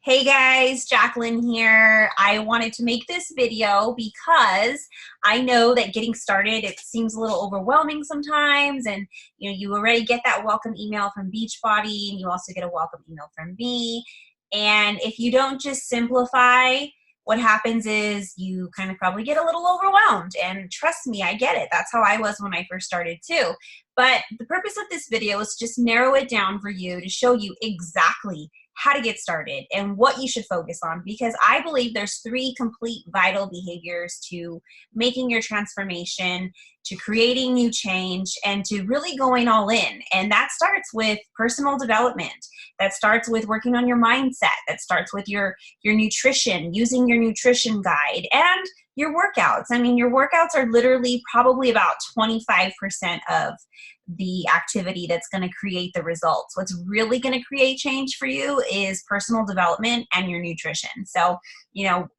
Hey guys, Jacqueline here. I wanted to make this video because I know that getting started, it seems a little overwhelming sometimes, and you already get that welcome email from Beachbody, and you also get a welcome email from me. And if you don't just simplify, what happens is you kind of probably get a little overwhelmed. And trust me, I get it. That's how I was when I first started too. But the purpose of this video is just narrow it down for you to show you exactly how to get started and what you should focus on, because I believe there's three complete vital behaviors to making your transformation, to creating new change, and to really going all in. And that starts with personal development. That starts with working on your mindset. That starts with your nutrition, using your nutrition guide, and your workouts. I mean, your workouts are literally probably about 25% of the activity that's going to create the results. What's really going to create change for you is personal development and your nutrition. So,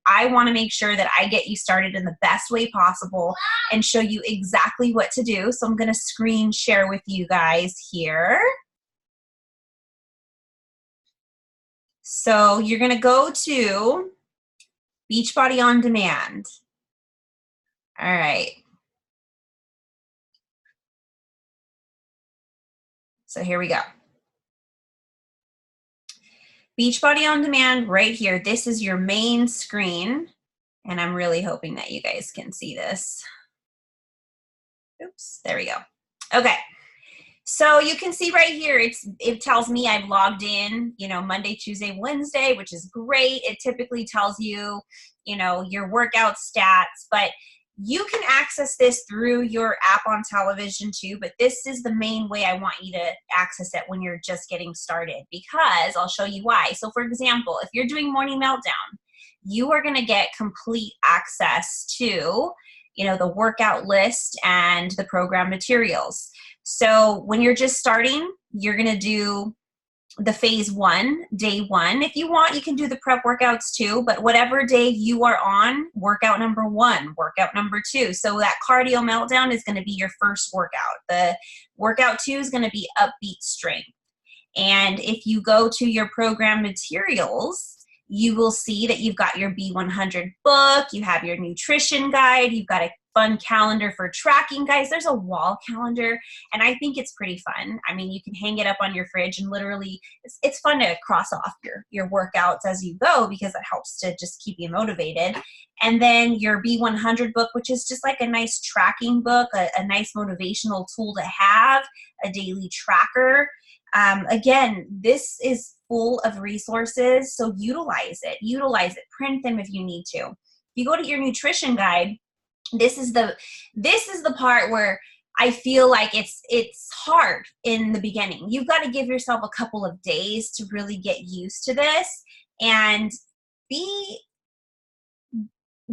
I want to make sure that I get you started in the best way possible and show you exactly what to do. So I'm going to screen share with you guys here. So you're going to go to Beachbody On Demand. All right. So here we go. Beachbody On Demand right here. This is your main screen, and I'm really hoping that you guys can see this. Oops, there we go. Okay. So you can see right here, it tells me I've logged in, Monday, Tuesday, Wednesday, which is great. It typically tells you, your workout stats, but you can access this through your app on television too, but this is the main way I want you to access it when you're just getting started, because I'll show you why. So for example, if you're doing Morning Meltdown, you are going to get complete access to, the workout list and the program materials. So when you're just starting, you're going to do the phase 1, day 1. If you want, you can do the prep workouts too, but whatever day you are on, workout number 1, workout number 2. So that cardio meltdown is going to be your first workout. The workout 2 is going to be upbeat strength. And if you go to your program materials, you will see that you've got your B100 book, you have your nutrition guide, you've got a fun calendar for tracking, guys. There's a wall calendar, and I think it's pretty fun. I mean, you can hang it up on your fridge, and literally, it's fun to cross off your workouts as you go, because it helps to just keep you motivated. And then your B100 book, which is just like a nice tracking book, a nice motivational tool to have, a daily tracker. Again, this is full of resources, so utilize it, print them if you need to. If you go to your nutrition guide, this is the part where I feel like it's hard in the beginning. You've got to give yourself a couple of days to really get used to this, and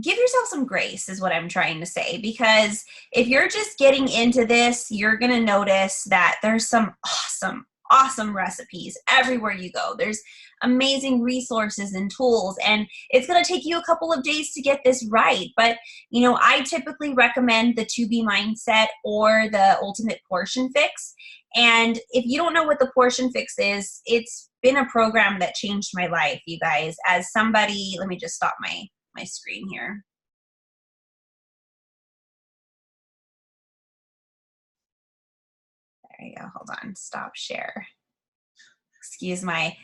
give yourself some grace is what I'm trying to say, because if you're just getting into this, you're going to notice that there's some awesome recipes everywhere you go. There's amazing resources and tools, and it's going to take you a couple of days to get this right. But, I typically recommend the 2B Mindset or the Ultimate Portion Fix. And if you don't know what the Portion Fix is, it's been a program that changed my life, you guys. As somebody, let me just stop my screen here. There you go. Hold on. Stop share. Excuse my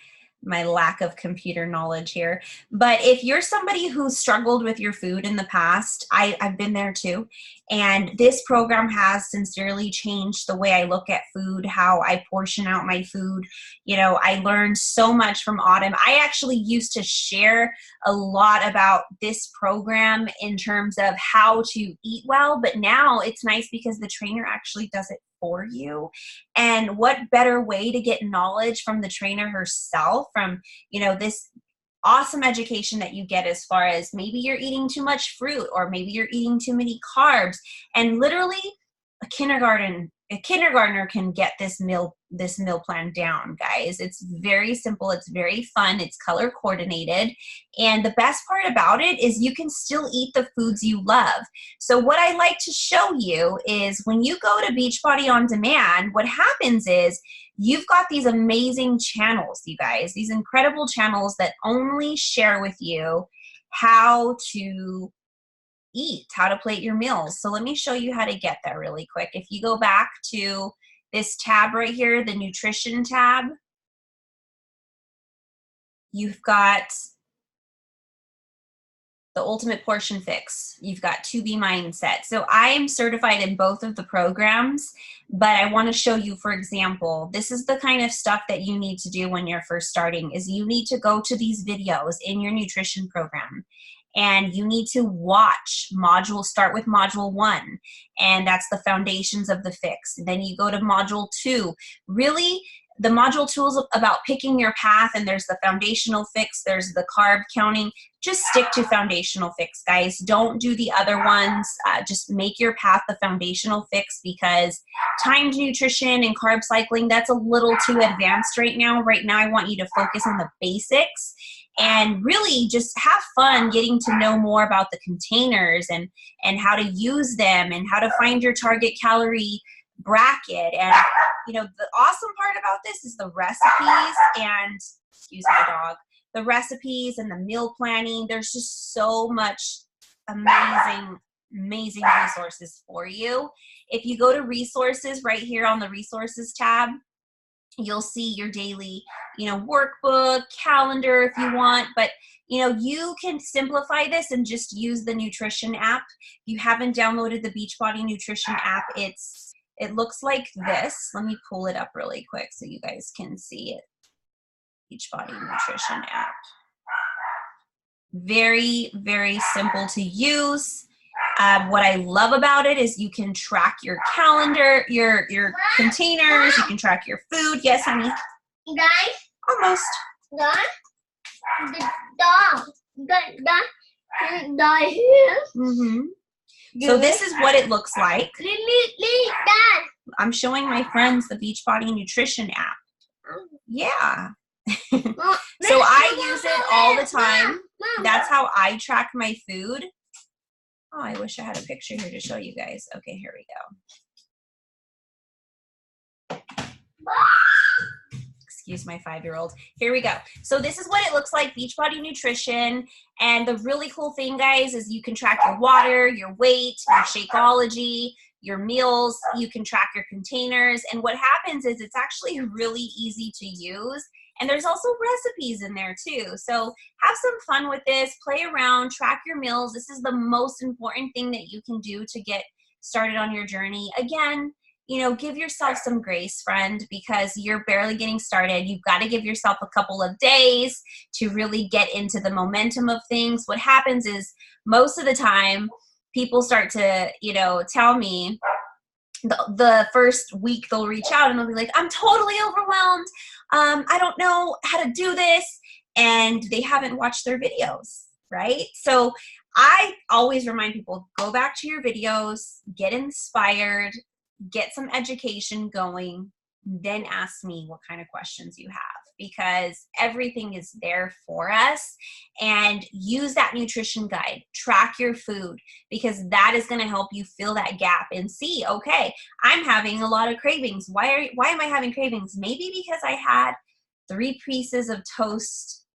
lack of computer knowledge here. But if you're somebody who struggled with your food in the past, I've been there too. And this program has sincerely changed the way I look at food, how I portion out my food. I learned so much from Autumn. I actually used to share a lot about this program in terms of how to eat well, but now it's nice because the trainer actually does it for you. And what better way to get knowledge from the trainer herself, from this awesome education that you get, as far as maybe you're eating too much fruit, or maybe you're eating too many carbs. And literally a kindergartner can get this meal plan down, guys. It's very simple. It's very fun. It's color coordinated. And the best part about it is you can still eat the foods you love. So what I like to show you is when you go to Beachbody On Demand, what happens is you've got these amazing channels, you guys, these incredible channels that only share with you how to eat, how to plate your meals. So let me show you how to get there really quick. If you go back to this tab right here, the nutrition tab, you've got the Ultimate Portion Fix. You've got To Be Mindset. So I am certified in both of the programs, but I want to show you, for example, this is the kind of stuff that you need to do when you're first starting, is you need to go to these videos in your nutrition program, and you need to watch start with module 1, and that's the foundations of the fix. Then you go to module 2. Really, the module 2 is about picking your path, and there's the foundational fix, there's the carb counting. Just stick to foundational fix, guys. Don't do the other ones. Just make your path the foundational fix, because timed nutrition and carb cycling, that's a little too advanced right now. Right now, I want you to focus on the basics and really just have fun getting to know more about the containers and how to use them and how to find your target calorie bracket. And you know, the awesome part about this is the recipes and, excuse my dog, the recipes and the meal planning. There's just so much amazing resources for you. If you go to resources right here on the resources tab, you'll see your daily, workbook, calendar if you want, but you can simplify this and just use the nutrition app. If you haven't downloaded the Beachbody Nutrition app, it looks like this. Let me pull it up really quick so you guys can see it. Beachbody Nutrition app. Very, very simple to use. What I love about it is you can track your calendar, your containers, you can track your food. Yes, honey? Guys? Almost. The dog here. Mm-hmm. So this is what it looks like. Dad. I'm showing my friends the Beachbody Nutrition app. Yeah. So I use it all the time. That's how I track my food. Oh, I wish I had a picture here to show you guys. Okay, here we go. Excuse my 5-year-old. Here we go. So this is what it looks like, Beachbody Nutrition. And the really cool thing, guys, is you can track your water, your weight, your Shakeology, your meals. You can track your containers. And what happens is it's actually really easy to use. And there's also recipes in there too. So have some fun with this, play around, track your meals. This is the most important thing that you can do to get started on your journey. Again, give yourself some grace, friend, because you're barely getting started. You've got to give yourself a couple of days to really get into the momentum of things. What happens is most of the time people start to, tell me, the first week they'll reach out and they'll be like, I'm totally overwhelmed. I don't know how to do this. And they haven't watched their videos, right? So I always remind people, go back to your videos, get inspired, get some education going, then ask me what kind of questions you have, because everything is there for us. And use that nutrition guide, track your food, because that is going to help you fill that gap and see, okay, I'm having a lot of cravings. Why am I having cravings? Maybe because I had 3 pieces of toast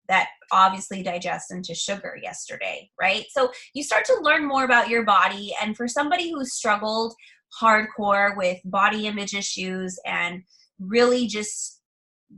that obviously digest into sugar yesterday, right? So you start to learn more about your body. And for somebody who's struggled hardcore with body image issues and really just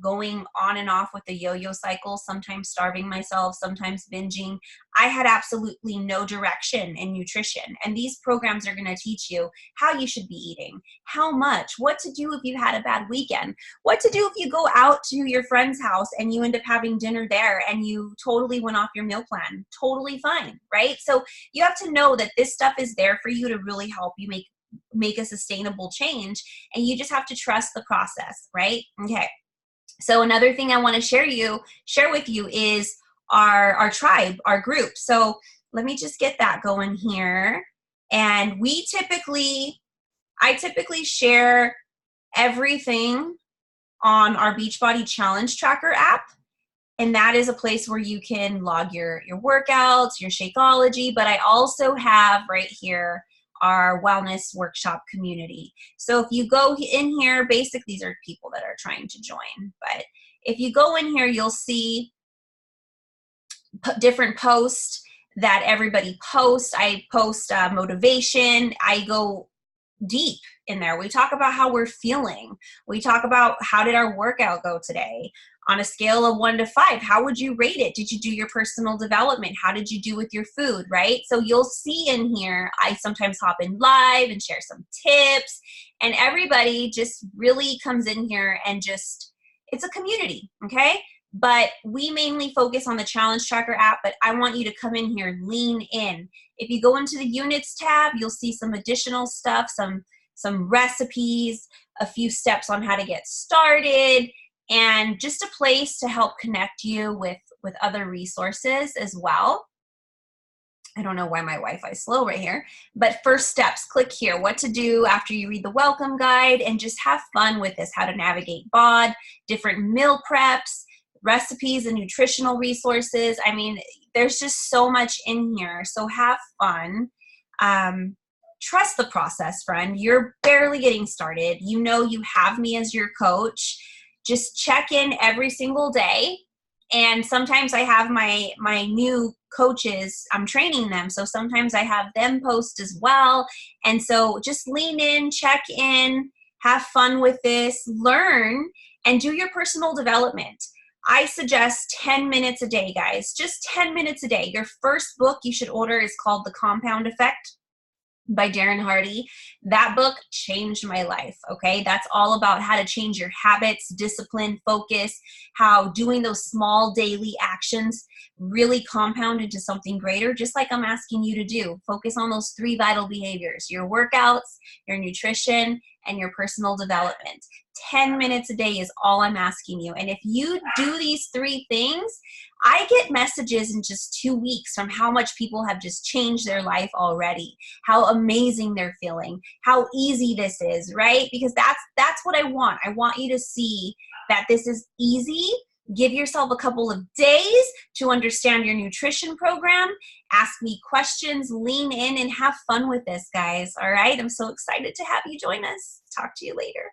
going on and off with the yo-yo cycle, sometimes starving myself, sometimes binging, I had absolutely no direction in nutrition. And these programs are going to teach you how you should be eating, how much, what to do if you had a bad weekend, what to do if you go out to your friend's house and you end up having dinner there and you totally went off your meal plan. Totally fine, right? So you have to know that this stuff is there for you to really help you make a sustainable change, and you just have to trust the process, right? Okay. So another thing I want to share with you is our tribe, our group. So let me just get that going here. And I typically share everything on our Beachbody Challenge Tracker app. And that is a place where you can log your workouts, your Shakeology, but I also have right here our wellness workshop community. So if you go in here, basically these are people that are trying to join, but if you go in here, you'll see different posts that everybody posts. I post motivation. I go deep in there. We talk about how we're feeling. We talk about how did our workout go today? On a scale of 1 to 5, how would you rate it? Did you do your personal development? How did you do with your food, right? So you'll see in here, I sometimes hop in live and share some tips, and everybody just really comes in here and just, it's a community, okay? But we mainly focus on the Challenge Tracker app, but I want you to come in here, lean in. If you go into the units tab, you'll see some additional stuff, some recipes, a few steps on how to get started, and just a place to help connect you with other resources as well. I don't know why my Wi-Fi is slow right here, but first steps, click here, what to do after you read the welcome guide, and just have fun with this, how to navigate BOD, different meal preps, recipes and nutritional resources. I mean, there's just so much in here, so have fun. Trust the process, friend. You're barely getting started. You know you have me as your coach. Just check in every single day. And sometimes I have my new coaches, I'm training them. So sometimes I have them post as well. And so just lean in, check in, have fun with this, learn, and do your personal development. I suggest 10 minutes a day, guys, just 10 minutes a day. Your first book you should order is called The Compound Effect by Darren Hardy. That book changed my life, okay? That's all about how to change your habits, discipline, focus, how doing those small daily actions really compound into something greater, just like I'm asking you to do. Focus on those 3 vital behaviors, your workouts, your nutrition, and your personal development. 10 minutes a day is all I'm asking you. And if you do these 3 things, I get messages in just 2 weeks from how much people have just changed their life already, how amazing they're feeling, how easy this is, right? Because that's what I want. I want you to see that this is easy. Give yourself a couple of days to understand your nutrition program. Ask me questions, lean in, and have fun with this, guys. All right? I'm so excited to have you join us. Talk to you later.